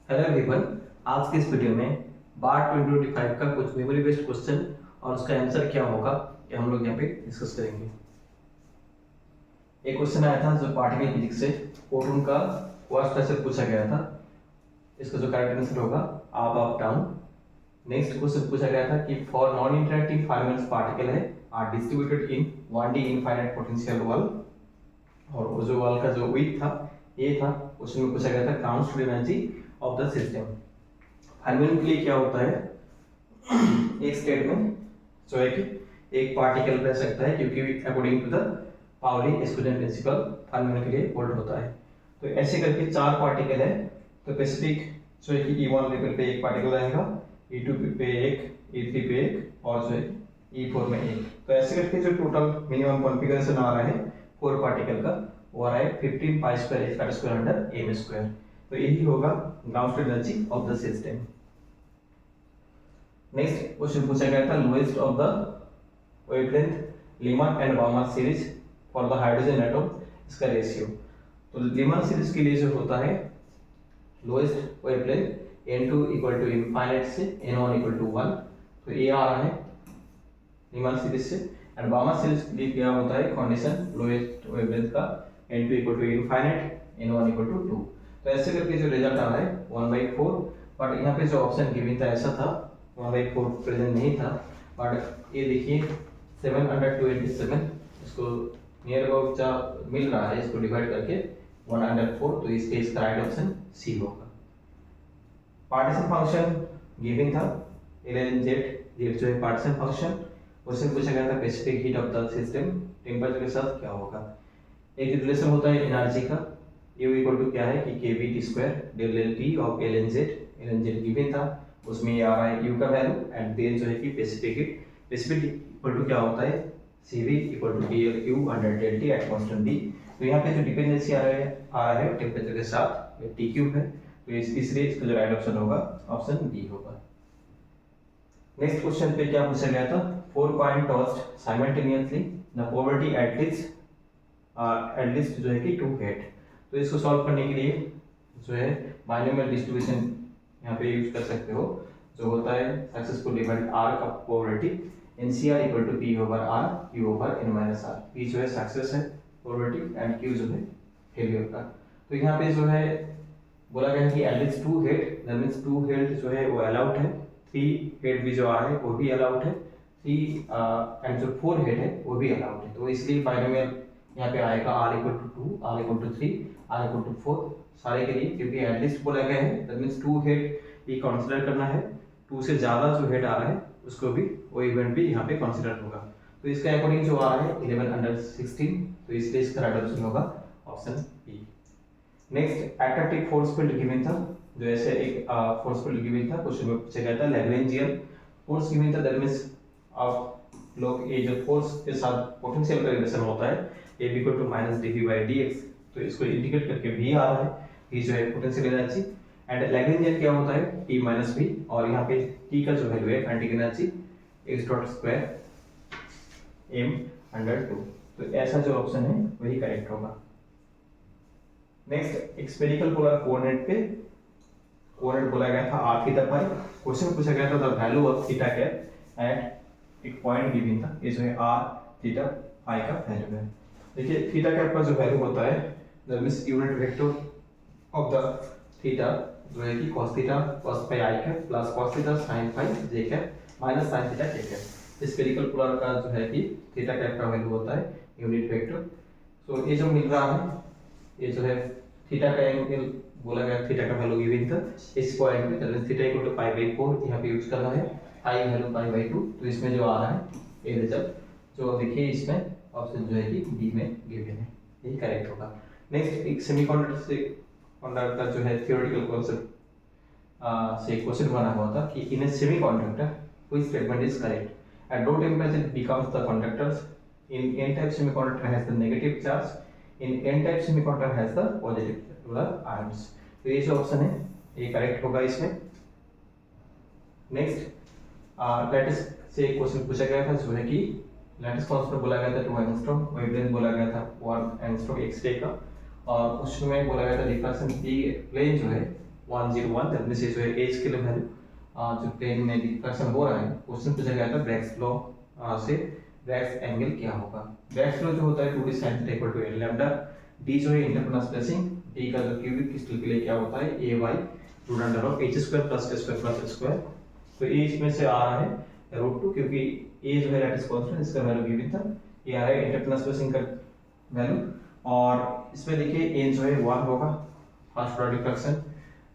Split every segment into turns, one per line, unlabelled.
Hello everyone. आज के इस वीडियो में बार 2025 का कुछ मेमोरी बेस्ड क्वेश्चन और उसका आंसर क्या होगा ये हम लोग यहाँ पे डिस्कस करेंगे। एक क्वेश्चन आया था जो पार्टिकल फिजिक्स से फोटोन का फर्स्ट से पूछा गया था। इसका जो करेक्ट आंसर होगा अप डाउन। नेक्स्ट क्वेश्चन पूछा गया था कि for non interactive fermions particle है are distributed in 1D infinite potential wall, और वो जो वॉल का जो विड्थ था ये था। क्वेश्चन में पूछा गया था ground state energy of the system. फार्मेंट के लिए क्या होता है, एक स्टेट में जो है कि एक पार्टिकल रह सकता है क्योंकि according to the Pauli exclusion principle फार्मेंट के लिए होल्ड होता है। तो ऐसे करके चार पार्टिकल है, तो स्पेसिफिक जो है कि E1 लेवल पे एक पार्टिकल रहेगा, E2 पे एक, E3 पे एक और जो है E4 में एक। तो ऐसे करके जो टोटल मिनिमम कॉन्फ़िगरेशन आ रहा है फोर पार्टिकल का वो आ रहा है 15 pi square h square under m square. तो यही होगा ground state energy of the system. Next question पूछा गया था lowest of the wavelength Lyman and Balmer series for the hydrogen atom, इसका रेशियो। तो लीमान सीरीज के लिए जो होता है lowest wavelength n2 equal to infinite से n1 इक्वल टू 1, तो ये आ रहा है लीमान सीरीज से। एंड बाउमर सीरीज के लिए क्या होता है कंडीशन लोएस्ट वेवलेंथ का n2 equal to infinite n1 equal to 2। तो ऐसे करके जो रिजल्ट आ रहा है 1/4, बट यहाँ पे जो ऑप्शन गिवन था ऐसा था 1/4 प्रेजेंट नहीं था, बट ये देखिए 7/27 इसको नियर अबाउट जा मिल रहा है, इसको डिवाइड करके 1/4, तो इसके इसका राइट ऑप्शन सी होगा। पार्टीशन फंक्शन गिवन था ln z जो है पार्टीशन फंक्शन। क्वेश्चन पूछा गया था specific heat of the system temperature के साथ क्या होगा। एक रिलेशन होता है एनर्जी का, U इक्वल टू क्या है कि kBT square del L T of ln z given था, उसमें ये आ रहा है U का वैल्यू एंड देन जो है कि स्पेसिफिक इक्वल टू क्या होता है CV equal to DLQ under del T at constant B। तो यहाँ पे जो डिपेंडेंसी आ रहा है टेम्परेचर के साथ ये TQ है, तो इसलिए इसका जो राइट ऑप्शन होगा ऑप्शन B होगा। नेक्स्ट क्वेश्चन पे क्या पूछा गया था 4 coin tossed simultaneously the probability at least जो है कि 2 हेड। तो इसको सॉल्व करने के लिए जो है बाइनोमियल डिस्ट्रीब्यूशन यहाँ पे यूज कर सकते हो, जो होता है सक्सेसफुल डिवाइड R का probability NCR equal to P over R Q over N minus R। P जो है सक्सेस है प्रोबेबिलिटी एंड Q जो है फेलियर का। तो यहाँ पे जो है बोला गया है कि at least 2 head, that means 2 head जो है वो अलाउड है, 3 हेड भी जो आ रहा है वो भी अलाउड है, 3 एंड जो 4 हेड है वो भी अलाउड है। तो इसलिए बाइनोमियल यहाँ पे आएगा R equal to 2, R equal to 3, R equal to 4 सारे के लिए, क्योंकि एटलीस्ट बोला गया है दैट मींस 2 हेड भी कंसीडर करना है, 2 से ज्यादा जो हेड आ रहा है उसको भी वो इवेंट भी यहाँ पे कंसीडर होगा। तो इसके अकॉर्डिंग जो आ रहा है 11/16, तो इसलिए इसका राइट ऑप्शन होगा option B. Next attractive force field given था, जो ऐसे एक फोर्स फील्ड गिवन था, क्वेश्चन में पूछा गया था लैग्रेंजियन फोर्स गिवन था, दैट मींस आप लोग ये जो फोर्स के साथ पोटेंशियल का रिलेशन होता है A equal to minus dV/dx, तो इसको इंडिकेट करके V आ रहा है, V जो है पोटेंशियल एनर्जी एंड लैग्रेंजियन क्या होता है T माइनस V, और यहाँ पे T का जो वैल्यू है kinetic energy x dot square m under 2। तो ऐसा जो ऑप्शन है वही करेक्ट होगा। नेक्स्ट एक स्फेरिकल पोलर कोऑर्डिनेट पे कोऑर्डिनेट बोला गया था r थीटा फाई। क्वेश्चन पूछा गया था the value of theta cap at एक पॉइंट गिवन था, ये जो है r थीटा फाई का वैल्यू है। देखिए थीटा कैप का जो वैल्यू होता है that means unit vector of the theta जो है कि cos theta cos phi i cap plus cos theta sin phi j cap minus sin theta k cap. Spherical polar का जो है कि थीटा कैप का वैल्यू होता है यूनिट वेक्टर। तो ये जो मिल रहा है ये जो है थीटा का एंगल बोला गया, थीटा का वैल्यू गिवन था इस पॉइंट पे, दैट थीटा इक्वल टू π/4 यहां पे यूज करना है, फाई वैल्यू π/2। तो इसमें जो आ रहा है ये रिजल्ट जो देखिए इसमें ऑप्शन जो है कि बी में गिवन है, यही करेक्ट होगा। नेक्स्ट एक सेमीकंडक्टर का जो है थ्योरेटिकल कांसेप्ट से क्वेश्चन बना हुआ था कि in a semiconductor which statement is correct at low temperature it becomes the conductors in n type semiconductor has the negative charge in n type semiconductor has the positive ions. तो ये जो option है ये correct होगा इसमें। Next lattice से question पूछा गया था जो है कि लैटिस कांस्टेंट बोला गया था 2 एंगस्ट्रॉम, वेवलेंथ बोला गया था 1 एंगस्ट्रॉम एक्स रे का, और क्वेश्चन में बोला गया था डिफ्रैक्शन पी प्लेन जो है 101, दैट मींस ये जो है एज के लिए वैल्यू जो प्लेन में डिफ्लेक्शन हो रहा है, क्वेश्चन पूछा गया था ब्रैग्स लॉ से ब्रैग्स एंगल क्या होगा। ब्रैग्स लॉ जो होता है 2d sin theta equal to n lambda, d जो है इंटरनल स्पेसिंग, d का जो क्यूबिक क्रिस्टल के लिए क्या होता है a y root under of h square plus k square plus square. तो a इसमें से आ रहा है रूट 2, क्योंकि a जो है लैटिस कांस्टेंट, इसका वैल्यू गिवन था, ये आ रहा है इंटरनल स्पेसिंग का वैल्यू। और इसमें देखिए n जो है 1 होगा फर्स्ट ऑर्डर डिफ्लेक्शन,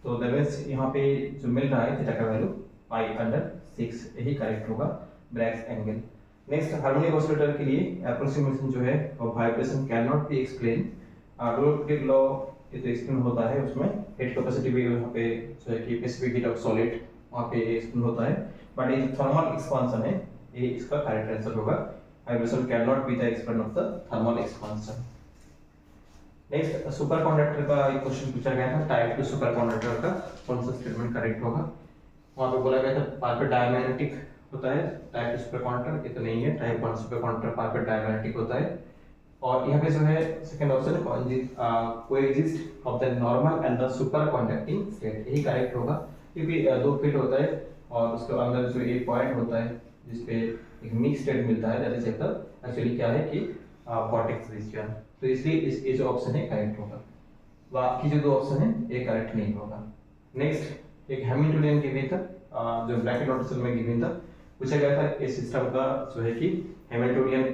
तो दैट मींस यहाँ पे जो मिल रहा है थीटा का वैल्यू पाई अंडर 6, यही करेक्ट होगा Bragg's angle. Next harmonic oscillator के लिए अप्रोक्सीमेशन जो है vibration can not be explain, Dalton law ये तो एक्सप्लेन होता है, उसमें हेड कैपेसिटी भी यहाँ पे जो है कि स्पेसिफिक हीट ऑफ सॉलिड वहाँ पे एक्सप्लेन होता है, बट ये थर्मल एक्सपांशन है, ये इसका करेक्ट आंसर होगा। Vibration can not be the explain of the thermal expansion. Next super conductor का एक क्वेश्चन पूछा गया था, टाइप 2 सुपर कंडक्टर का कौन सा स्टेटमेंट करेक्ट होगा। वहां पे बोला गया था पारपेट डायमैग्नेटिक होता है टाइप 2 सुपर कंडक्टर, ये तो नहीं है, टाइप 1 सुपर कंडक्टर पारपेट डायमैग्नेटिक होता है। और यहाँ पे जो है second option coexist of the normal and the super conducting state, यही करेक्ट होगा, क्योंकि दो फिट होता है और उसके अंदर जो एक पॉइंट होता है जिसपे एक मिक्स स्टेट मिलता है, दैट इज एक्चुअली क्या है कि वॉर्टेक्स रीजन, तो इसलिए ये जो ऑप्शन है करेक्ट होगा। बाकी जो दो ऑप्शन है ये करेक्ट नहीं होगा। नेक्स्ट एक हैमिल्टनियन गिवन था, जो ब्रैकेट नोटेशन में गिवन था, पूछा गया था इस सिस्टम का जो है कि हैमिल्टनियन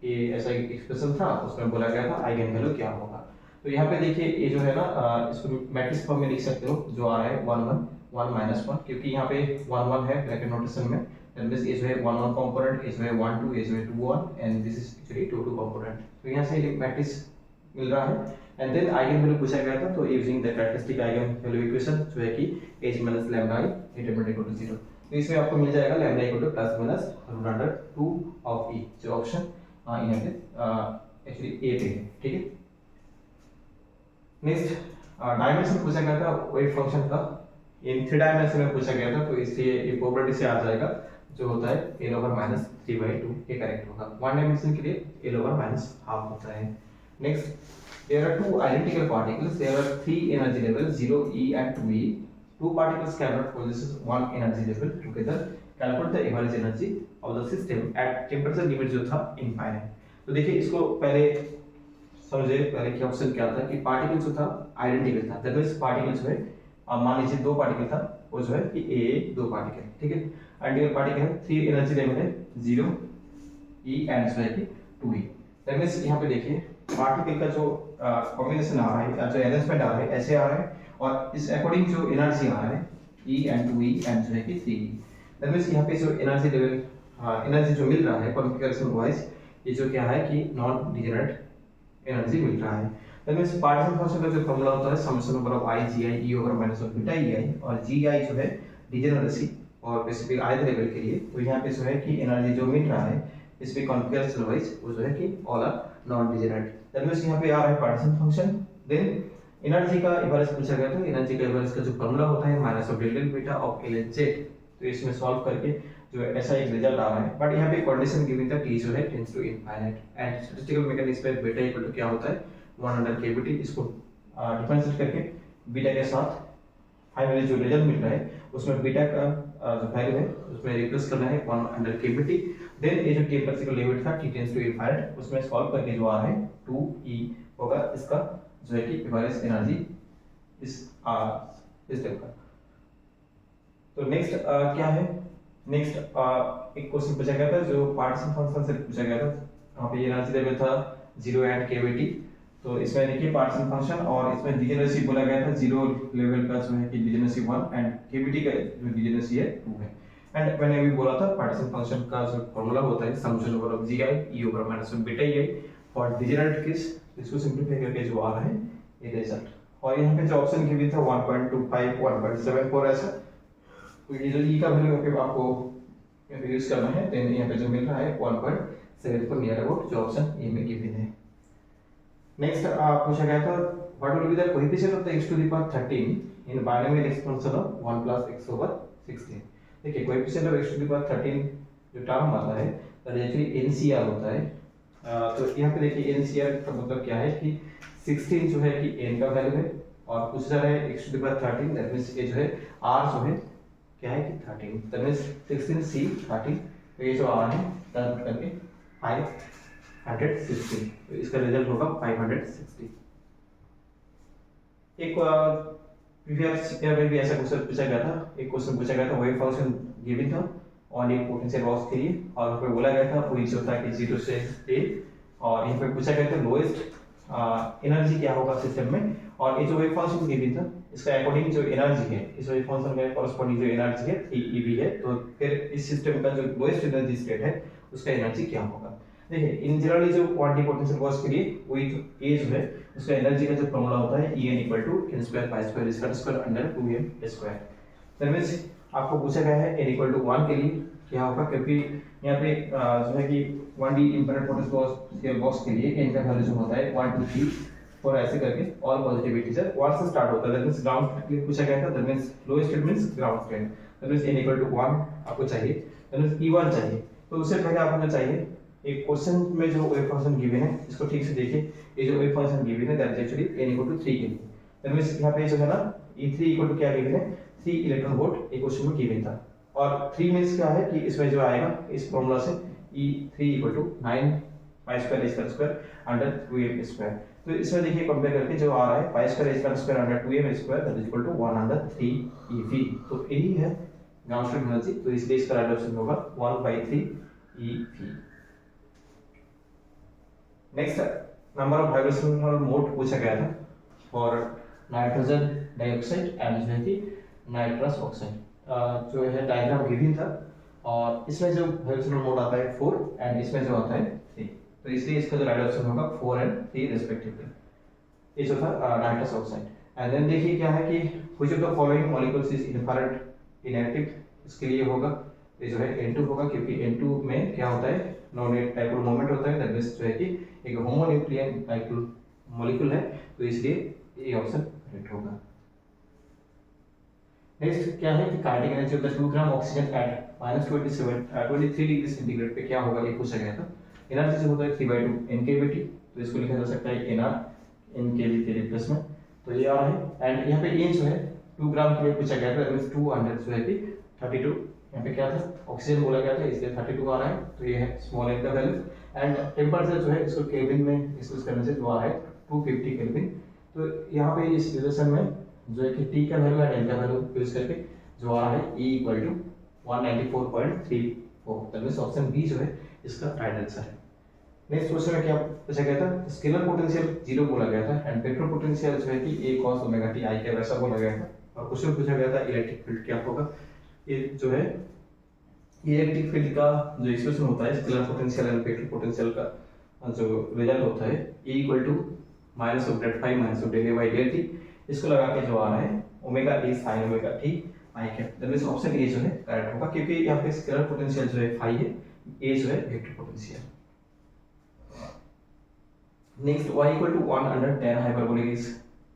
ये ऐसा एक एक्सप्रेशन था, उसमें बोला गया था आइगन वैल्यू क्या होगा। तो यहाँ पे देखिए ये जो है ना इसको मैट्रिक्स फॉर्म में लिख सकते हो, जो आ रहा है 1 1 1 -1, क्योंकि यहाँ पे 1 1 है ब्रैकेट नोटेशन में, दैट मींस ये जो है 1 1 कंपोनेंट, ये जो है 1 2, ये जो है 2 1 and this is actually 2 2 component. तो यहाँ से एक मैट्रिक्स मिल रहा है एंड देन आइगन वैल्यू पूछा गया था, तो using the characteristic eigen value equation जो है कि h - lambda i intermediate equal to 0, तो इसमें आपको मिल जाएगा lambda equal to plus minus root under 2 of e, जो ऑप्शन यहाँ पे एक्चुअली ए पे है, ठीक है। नेक्स्ट डायमेंशन पूछा गया था वेव फंक्शन का, इन 3 डायमेंशन में पूछा गया था, तो इसलिए ये प्रोपर्टी से आ जाएगा जो होता है a ओवर माइनस 3/2, ये करेक्ट होगा। 1 डायमेंशन के लिए a ओवर माइनस हाफ होता है। Next there are two identical particles, there are 3 energy levels 0 e and 2e, two particles cannot possess one energy level together, calculate the average energy of the system at temperature limit जो था infinite। तो देखिए इसको पहले समझे, पहले क्या option क्या था कि पार्टिकल जो था आइडेंटिकल था, दैट मींस पार्टिकल जो है मान लीजिए 2 पार्टिकल था, वो जो है कि a 2 पार्टिकल, ठीक है। आइडेंटिकल पार्टिकल है, 3 एनर्जी लेवल है 0 e एंड जो है कि 2e, दैट मींस यहाँ पे देखिए पार्टिकल का जो कॉम्बिनेशन आ रहा है, जो अरेंजमेंट आ रहा है ऐसे आ रहा है, और इस अकॉर्डिंग जो एनर्जी आ रहा है e एंड 2e एंड जो है कि 3e, दैट मींस यहाँ पे जो एनर्जी लेवल एनर्जी जो मिल रहा है कॉन्फ़िगरेशन वाइज, ये जो क्या है कि नॉन डिजेनरेट एनर्जी मिल रहा है। दैट मींस पार्टिकल फंक्शन का जो फॉर्मूला होता है summation over of i gi e over minus of beta ei, और gi जो है डिजेनरेसी और स्पेसिफिक ith लेवल के लिए, तो यहाँ पे जो है कि एनर्जी जो मिल रहा है इस पे कॉन्फ़िगरेशन वाइज वो जो है कि all are non degenerate, that means यहाँ पे आ रहा है पार्टीशन फंक्शन। देन एनर्जी का एवरेज पूछा गया, तो एनर्जी का एवरेज का जो फॉर्मूला होता है minus of del beta of lz, तो इसमें सॉल्व करके जो ऐसा एक रिजल्ट आ रहा है, बट यहाँ पे कंडीशन गिवन था t जो है tends to infinite and statistical mechanics पे बीटा इक्वल टू क्या होता है 1 अंडर kBt, इसको डिफरेंशिएट करके बीटा के साथ फाइनली जो रिजल्ट मिल रहा है उसमें बीटा का जो वैल्यू है उसमें रिप्लेस करना है 1 अंडर kBt। देन ये जो टेम्परेचर का लिमिट था t टेंड्स टू इनफाइनाइट, उसमें सॉल्व करके जो आ रहा है 2e होगा इसका जो है कि एवरेज एनर्जी इस सिस्टम का। तो नेक्स्ट क्या है, नेक्स्ट एक क्वेश्चन पूछा गया था जो पार्टीशन फंक्शन से पूछा गया था, वहाँ पे एनर्जी लेवल था 0 एंड kBt, तो इसमें देखिए पार्टीशन फंक्शन और इसमें डिजेनरेसी बोला गया था 0 लेवल का जो है कि डिजेनरेसी 1 एंड kBt का जो डिजेनरेसी है 2 है। एंड मैंने अभी बोला था पार्टीशन फंक्शन का जो फॉर्मूला होता है summation over of gi e over minus of beta ei for degenerate case, इसको सिंपलीफाई करके जो आ रहा है ये रिजल्ट, और यहाँ पे जो ऑप्शन गिवन था 1.25 1.74 ऐसा, तो ये जो e का वैल्यू यहाँ पे आपको यूज करना है, देन यहाँ पे जो मिल रहा है 1.74 नियर अबाउट, जो ऑप्शन ए में गिवन है। नेक्स्ट पूछा गया था what will be the coefficient of the x to the power 13 in binomial expansion of 1 plus x over 16। देखिए coefficient of x to the power 13 जो टर्म आता है दैट एक्चुअली NCR होता है, तो यहाँ पे देखिए NCR का मतलब क्या है कि 16 जो है कि n का वैल्यू है और पूछा जा रहा है x to the power 13, that means ये जो है r जो है क्या है कि 13, दैट मींस 16c 13, तो ये जो r है टर्न करके 560, तो इसका रिजल्ट होगा 560। एक प्रीवियस ईयर में भी ऐसा क्वेश्चन पूछा गया था, एक क्वेश्चन पूछा गया था, वही फंक्शन गिवन था ऑन एक पोटेंशियल बॉक्स के लिए, और यहाँ पे बोला गया था वही जो था कि 0 से a, और यहाँ पे पूछा गया था लोएस्ट एनर्जी क्या होगा सिस्टम में, और ये जो वेव फंक्शन गिवन था इसका अकॉर्डिंग जो एनर्जी है, इस वेव फंक्शन में कॉरस्पॉन्डिंग जो एनर्जी है 3ev है, तो फिर इस सिस्टम का जो लोएस्ट एनर्जी स्टेट है उसका एनर्जी क्या होगा। देखिए इन जनरली जो क्वांटिटी पोटेंशियल बॉक्स के लिए वही ए जो है उसका एनर्जी का जो फॉर्मूला होता है En equal to n square pi square इसका square under 2m square. That means आपको पूछा गया है n इक्वल टू 1 के लिए क्या होगा, क्योंकि यहाँ पे जो है कि 1D इनफिनिट पोटेंशियल बॉक्स के लिए n का वैल्यू जो होता है 1 2 3 4 ऐसे करके ऑल पॉजिटिव इंटीजर 1 से स्टार्ट होता है। दैट मींस ग्राउंड के लिए पूछा गया था, that means lowest state means ground state, that means n equal to 1 आपको चाहिए, दैट मींस E1 चाहिए। तो उससे पहले आपको चाहिए एक क्वेश्चन में जो वेव फंक्शन गिवन है इसको ठीक से देखिए, ये जो वेव फंक्शन गिवन है that is actually n equal to 3 के लिए, दैट मींस यहां पे जो है ना E3 इक्वल टू क्या गिवन है 3 इलेक्ट्रॉन वोल्ट एक क्वेश्चन में गिवन था, और 3 मींस क्या है कि इसमें जो आएगा इस फार्मूला से E3 equal to 9 pi square इसका स्क्वायर अंडर 2m स्क्वायर। तो इसमें देखिए कंपेयर करके जो आ रहा है पाई स्क्वायर इसका square under 2m square that is equal to 1 under 3ev, तो यही है ग्राउंड स्टेट एनर्जी, तो इसलिए इसका राइट ऑप्शन होगा 1/3ev। Next number of vibrational mode पूछा गया था फॉर नाइट्रोजन डाइऑक्साइड एंड जो है कि नाइट्रस ऑक्साइड, जो है डायग्राम गिवन था, और इसमें जो वाइब्रेशनल मोड आता है 4 एंड इसमें जो आता है 3, तो इसलिए इसका जो राइट ऑप्शन होगा 4 एंड 3 रिस्पेक्टिवली, ये जो था नाइट्रस ऑक्साइड। एंड देन देखिए क्या है कि which of the following molecules is infrared inactive, इसके लिए होगा ये जो है N2 होगा, क्योंकि N2 में क्या होता है नॉन डाइपोल मोमेंट होता है, दैट मींस जो है कि एक होमोन्यूक्लियर डाइपोल मॉलिक्यूल है, तो इसलिए ये ऑप्शन करेक्ट होगा। नेक्स्ट क्या है कि kinetic energy of the 2 gram oxygen at -23 degree centigrade पे क्या होगा ये पूछा गया था। एनर्जी जो होता है 3/2 NkBT, तो इसको लिखा जा सकता है Nr Nkb के रिप्लेसमेंट, तो ये आ रहा है। एंड यहाँ पे n जो है 2 ग्राम के लिए पूछा गया था, मींस 200 जो है कि 32, यहाँ पे क्या था ऑक्सीजन बोला गया था इसलिए 32 आ रहा है, तो ये है स्मॉल n का वैल्यू। एंड टेंपरेचर जो है इसको केल्विन में एक्सप्रेस करने से जो आ रहा है 250 केल्विन, तो यहाँ पे इस रिलेशन में जो है कि T का वैल्यू एंड N का वैल्यू यूज करके जो आ रहा है E equal to 194.34, that means option B जो है इसका राइट आंसर है। नेक्स्ट क्वेश्चन में क्या पूछा गया था, स्केलर पोटेंशियल 0 बोला गया था एंड वेक्टर पोटेंशियल जो है कि a cos omega t I के वैसा बोला गया था, और क्वेश्चन पूछा गया था इलेक्ट्रिक फील्ड क्या होगा। ये जो है इलेक्ट्रिक फील्ड का जो एक्सप्रेशन होता है scalar potential and vector potential का जो रिजल्ट होता है E equal to minus of delta phi minus of del by del T, इसको लगा के जो आ रहा है omega A sine omega T I cap, that means option A जो है करेक्ट होगा, क्योंकि यहाँ पे स्केलर पोटेंशियल जो है फाई है, ए जो है vector potential. Next y equal to 1 under tan hyperbolic x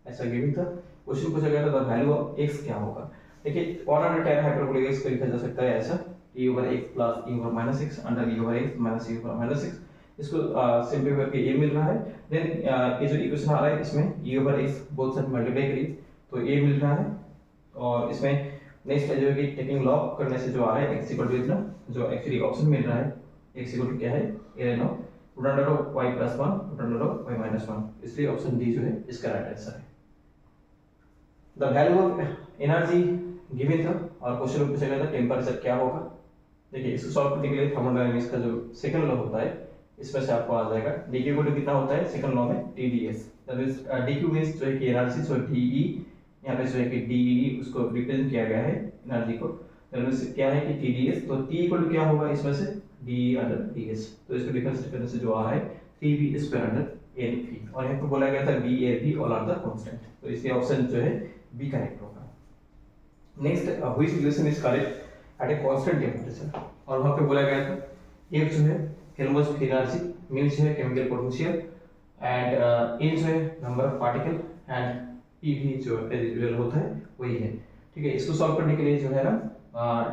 ऐसा गिवन था, क्वेश्चन पूछा गया था द वैल्यू ऑफ x क्या होगा। देखिए 1 अंडर tan हाइपरबोलिक x को लिखा जा सकता है ऐसा e over x plus e over minus x under e over x minus e over minus x, इसको सिंपलीफाई करके a मिल रहा है। देन ये जो इक्वेशन आ रहा है इसमें e over x both side multiply करिए तो a मिल रहा है, और इसमें नेक्स्ट है जो है कि टेकिंग लॉग करने से जो आ रहा है x इक्वल टू इतना जो एक्चुअली ऑप्शन मिल रहा है x इक्वल टू क्या है a no root under of y plus 1 root under of y minus 1, इसलिए ऑप्शन डी जो है इसका राइट आंसर है। The value of energy given था, और क्वेश्चन में पूछा गया था टेंपरेचर क्या होगा। देखिए इसको सॉल्व करने के लिए थर्मोडायनामिक्स का जो सेकंड लॉ होता है इसमें से आपको आ जाएगा dq इक्वल टू कितना होता है सेकंड लॉ में tds, that means dq means जो है कि एनर्जी, सो de यहां पे जो है कि de उसको रिप्रेजेंट किया गया है एनर्जी को, दैट मींस क्या है कि tds, तो t इक्वल टू क्या होगा इसमें से d अंडर ds, तो इसको डिफरेंशिएट करने से जो आ रहा है 3v स्क्वायर अंडर nv, और यहां पे बोला गया था v a v all are the constant, तो इसलिए ऑप्शन जो है बी करेक्ट होगा। Next which relation is correct at a constant temperature, और वहां पे बोला गया था एक जो है हेल्महोल्ट्ज एनर्जी, म्यू जो है केमिकल पोटेंशियल, एंड n जो है number of particle, and p भी जो रियल होता है वही है। ठीक है, इसको सॉल्व करने के लिए जो है ना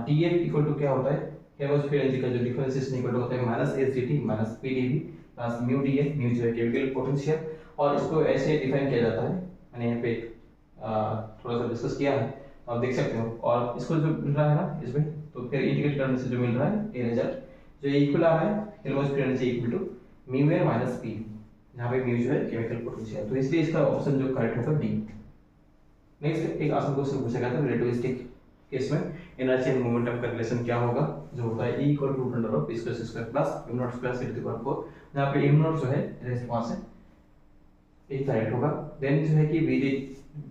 df इक्वल टू क्या होता है हेल्महोल्ट्ज एनर्जी का जो डिफरेंशिएशन इक्वल टू होता है minus sdt minus pdv plus mu dn, mu जो है केमिकल पोटेंशियल, और इसको ऐसे डिफाइन किया जाता है, मैंने यहाँ पे थोड़ा सा डिस्कस किया है, आप देख सकते हो। और इसको जो मिल रहा है ना इसमें, तो फिर इंटीग्रेट करने से जो मिल रहा है ये रिजल्ट जो इक्वल आ रहा है almost frequency equal to mu A minus P, जहाँ पे म्यू जो है केमिकल पोटेंशियल, तो इसलिए इसका ऑप्शन जो करेक्ट होगा डी। नेक्स्ट एक आसान क्वेश्चन पूछा गया था रिलेटिविस्टिक केस में एनर्जी एंड मोमेंटम का रिलेशन क्या होगा, जो होता है E equal to root under of p square c square plus m not square c to the power 4, जहाँ पे m नॉट जो है रेस्ट मास है, ये करेक्ट होगा। देन जो है कि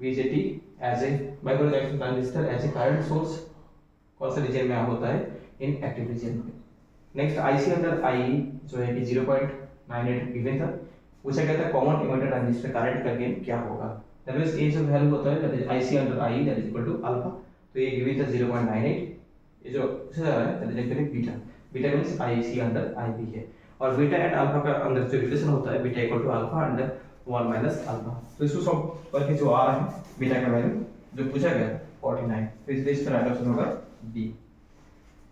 VJT as a bipolar junction transistor as a current source कौन सा रीजन में होता है, इन एक्टिव रीजन में। नेक्स्ट IC अंडर IE जो है कि 0.98 गिवन था, पूछा गया था कॉमन इमिटर ट्रांजिस्टर करंट का गेन क्या होगा, दैट मींस ये जो वैल्यू होता है that is IC under IE that is equal to alpha, तो ये गिवन था 0.98, ये जो इससे जा रहा है that is actually beta, beta means IC under IB है, और बीटा एंड अल्फा का अंदर जो रिलेशन होता है beta equal to alpha under 1 minus alpha, तो इसको सब करके जो आ रहा है बीटा का वैल्यू जो पूछा गया 49, तो इसलिए इसका राइट आंसर होगा D.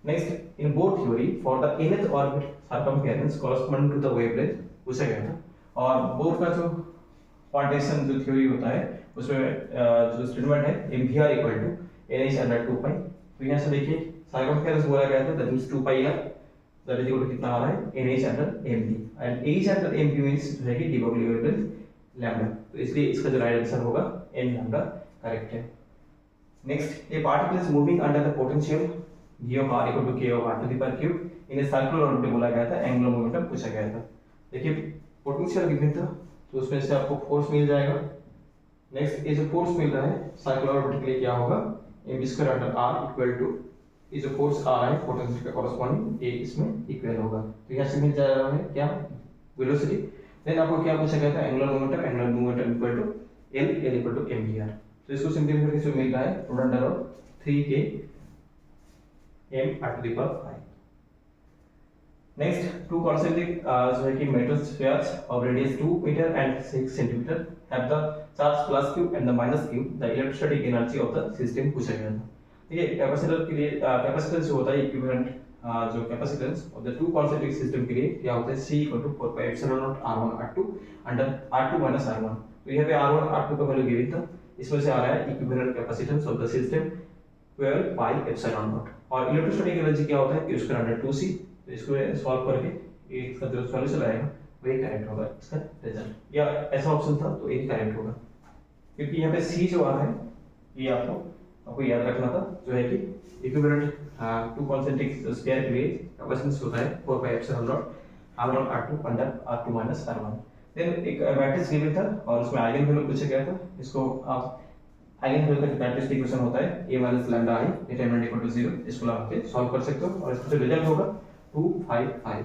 Next in Bohr theory for the nth orbit circumference corresponding to the wavelength पूछा गया था, और बोर का जो क्वांटेशन जो थ्योरी होता है उसमें जो स्टेटमेंट है mvr equal to nh under 2 pi, तो यहां से देखिए सर्कमफेरेंस बोला गया था that means 2 pi r, that is equal to कितना आ रहा है nh under mv, and h under mv means जो है कि डी बर्गली वेवलेंथ लैम्डा, तो इसलिए इसका जो राइट आंसर होगा n लैम्डा करेक्ट है। Next A particle is moving under the potential v of r equal to k of r to the power cube in circular orbit बोला गया था, angular momentum पूछा गया था। देखिए पोटेंशियल गिवन था तो उसमें से आपको फोर्स मिल जाएगा। नेक्स्ट ये जो फोर्स मिल रहा है सर्कुलर ऑर्बिट के लिए क्या होगा m square under r equal to ये जो फोर्स आ रहा है पोटेंशियल का कॉरस्पॉन्डिंग ये इसमें इक्वल होगा, तो यहां से मिल जा रहा है क्या वेलोसिटी। देन आपको क्या पूछा गया था angular momentum equal to l equal to mvr, तो इसको सिंपलीफाई करके जो मिल रहा है root under of 3k m r to the power 5। Next two concentric जो है कि metal spheres of radius 2 meter and 6 centimeter have the charge plus q and the minus q the electrostatic energy of the system पूछा गया था। ठीक है, capacitor के लिए कैपेसिटेंस जो होता है इक्विवेलेंट जो capacitance of the two concentric system के लिए क्या होता है c equal to 4 pi epsilon not r1 r2 under r2 minus r1, तो यहां पे r1 r2 का वैल्यू गिवन था, इसमें से आ रहा है equivalent capacitance of the system 12 pi epsilon not, और इलेक्ट्रोस्टैटिक एनर्जी क्या होता है q स्क्वायर अंडर 2c, तो इसको सॉल्व करके इसका जो सॉल्यूशन आएगा वही करेक्ट होगा इसका रिजल्ट, या ऐसा ऑप्शन था तो ये करेक्ट होगा, क्योंकि यहाँ पे c जो आ रहा है ये आपको याद रखना था, जो है कि इक्विवेलेंट टू कॉन्सेंट्रिक स्फीयर के लिए कैपेसिटेंस होता है 4 pi epsilon not r1 r2 under r2 minus r1। Then एक मैट्रिक्स गिवन था और उसमें आइगन वैल्यू पूछा गया था, इसको आप आइगन वैल्यू का मैट्रिक्स इक्वेशन होता है a minus lambda i determinant equal to 0, इसको आप सॉल्व कर सकते हो और इसका जो रिजल्ट होगा 255।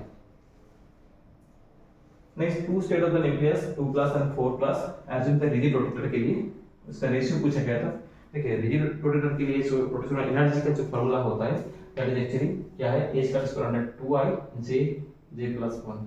Next two state of the nucleus 2 plus and 4 plus assume the rigid rotator के लिए इसका रेशियो पूछा गया था। देखिए रिजिड रोटेटर के लिए जो रोटेशनल एनर्जी का जो फार्मूला होता है दैट इज एक्चुअली क्या है a square under 2i j plus 1।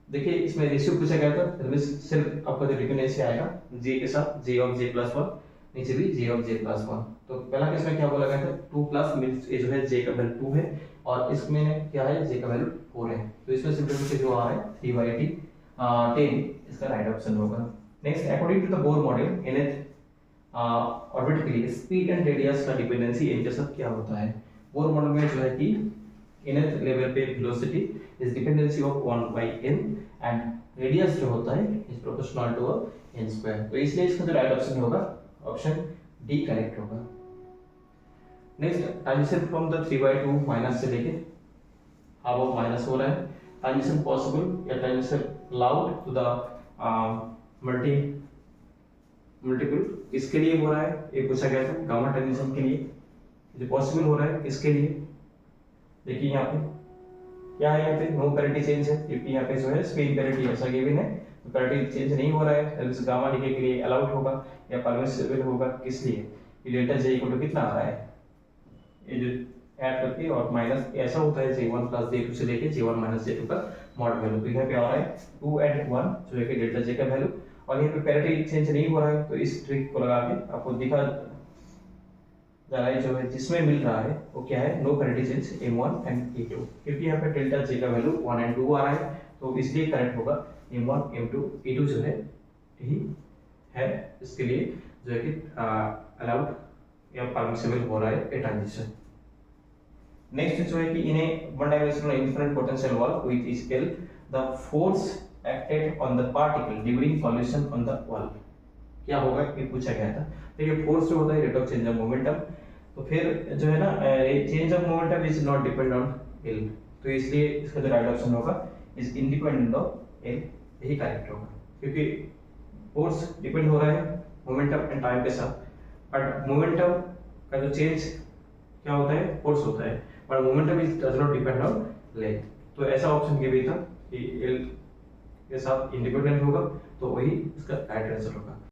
देखिए इसमें रेशियो पूछा गया था, मींस सिर्फ आपका जो डिपेंडेंसी आएगा j के साथ j ऑफ j प्लस 1, नीचे भी j ऑफ j प्लस 1। तो पहला केस में क्या बोला गया था 2 प्लस मींस ये जो है j का वैल्यू 2 है और इसमें क्या है j का वैल्यू 4 है, तो इसमें सिंपल जो आ रहा है 3/10 इसका राइट ऑप्शन होगा। Next according to the Bohr model nth orbit के लिए स्पीड एंड रेडियस का डिपेंडेंसी इनके साथ क्या होता है। बोर मॉडल में जो है कि nth लेवल पे velocity is dependency of 1/n and radius जो होता है is proportional to n square, तो इसलिए इसका जो राइट ऑप्शन होगा ऑप्शन डी करेक्ट होगा। Next transition from the 3/2 minus से लेके हाफ ऑफ माइनस हो रहा है, ट्रांजिशन पॉसिबल या transition allowed to the multiple इसके लिए हो रहा है, ये पूछा गया था गामा ट्रांजिशन के लिए जो पॉसिबल हो रहा है इसके लिए। देखिए यहाँ पे क्या है, यहाँ पे नो पैरिटी चेंज है क्योंकि यहाँ पे जो है स्पिन पैरिटी ऐसा गिवन है, तो पैरिटी चेंज नहीं हो रहा है, इस गामा डीके के लिए अलाउड होगा या परमिसिबल होगा, किस लिए ये डेल्टा जे इक्वल टू कितना आ रहा है ये जो ऐड करके और माइनस ऐसा होता है j1 प्लस j2 से लेके j1 माइनस j2 का मॉड वैल्यू, तो यहाँ पे आ रहा है 2 एंड 1 जो है कि डेल्टा j का वैल्यू, और यहाँ पे पैरिटी चेंज नहीं हो रहा है, तो इस ट्रिक को लगा के आपको दिखा जा रहा है जो है जिसमें मिल रहा है वो क्या है no parity change m1 and e2, क्योंकि यहाँ पे डेल्टा j का वैल्यू 1 एंड 2 आ रहा है, तो इसलिए करेक्ट होगा m1 m2 e2 जो है यही है इसके लिए जो है कि अलाउड या परमिसिबल हो रहा है ए ट्रांजिशन। नेक्स्ट जो है कि in a one dimensional infinite potential wall with scale the force acted on the particle during solution on the wall, क्या होगा ये पूछा गया था। देखिए फोर्स जो होता है rate of change of momentum, तो फिर जो है ना change of momentum is not depend on L, तो इसलिए इसका जो राइट ऑप्शन होगा इज इंडिपेंडेंट ऑफ एल, यही करेक्ट होगा, क्योंकि फोर्स डिपेंड हो रहा है मोमेंटम एंड टाइम के साथ, बट मोमेंटम का जो चेंज क्या होता है, फोर्स होता है, but momentum is does not depend on length. तो ऐसा ऑप्शन ये भी था कि एल के साथ इंडिपेंडेंट होगा, तो वही इसका राइट आंसर होगा।